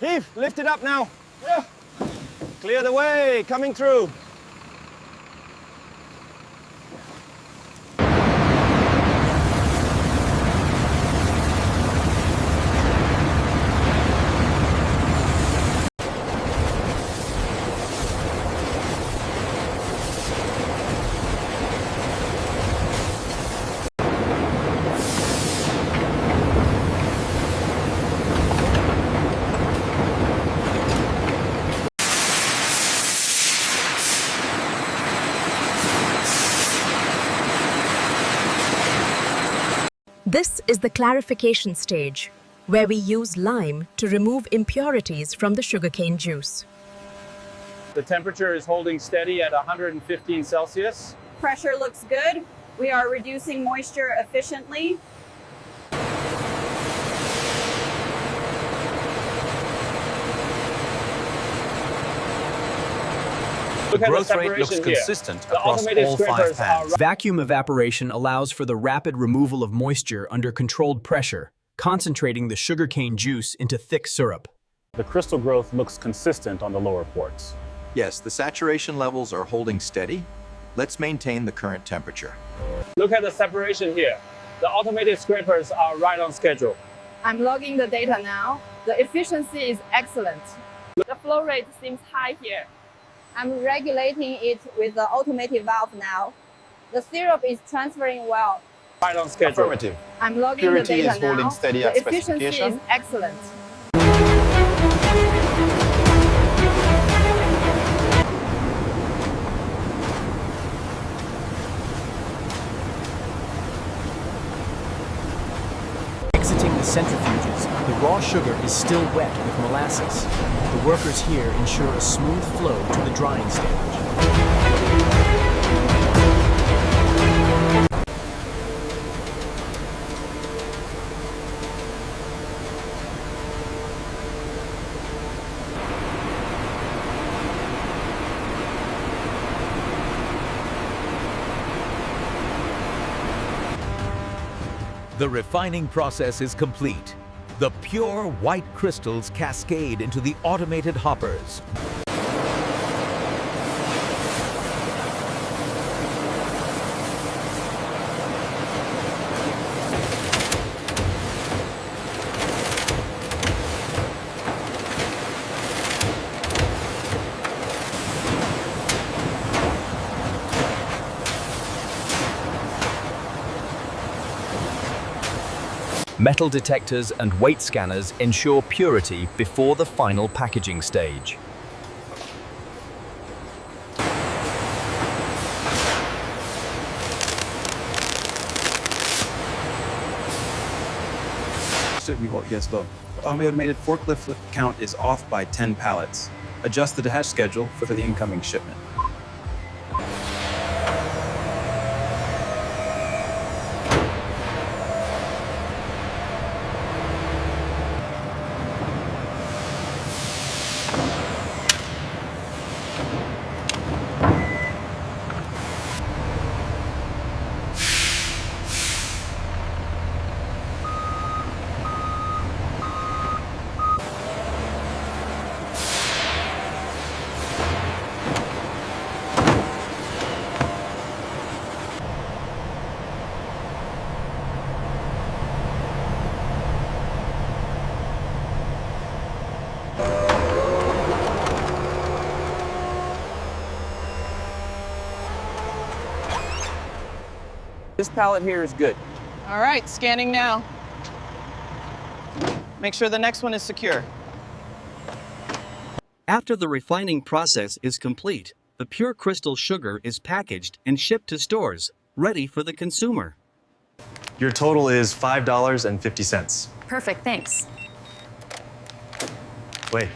Heave, lift it up now. Yeah. Clear the way, coming through. This is the clarification stage, where we use lime to remove impurities from the sugarcane juice. The temperature is holding steady at 115 Celsius. Pressure looks good. We are reducing moisture efficiently. The growth rate looks consistent across all 5 pads. Vacuum evaporation allows for the rapid removal of moisture under controlled pressure, concentrating the sugarcane juice into thick syrup. The crystal growth looks consistent on the lower ports. Yes, the saturation levels are holding steady. Let's maintain the current temperature. Look at the separation here. The automated scrapers are right on schedule. I'm logging the data now. The efficiency is excellent. The flow rate seems high here. I'm regulating it with the automated valve now. The syrup is transferring well. Right on schedule. Affirmative. I'm logging Purity the data is holding now. steady The at efficiency specification. is excellent. Exiting the centrifuges, the raw sugar is still wet with molasses. The workers here ensure a smooth flow to the drying stage. The refining process is complete. The pure white crystals cascade into the automated hoppers. Metal detectors and weight scanners ensure purity before the final packaging stage. Yes, look. Automated forklift lift count is off by 10 pallets. Adjust the dispatch schedule for the incoming shipment. This pallet here is good. All right, scanning now. Make sure the next one is secure. After the refining process is complete, the pure crystal sugar is packaged and shipped to stores, ready for the consumer. Your total is $5.50. Perfect, thanks. Wait.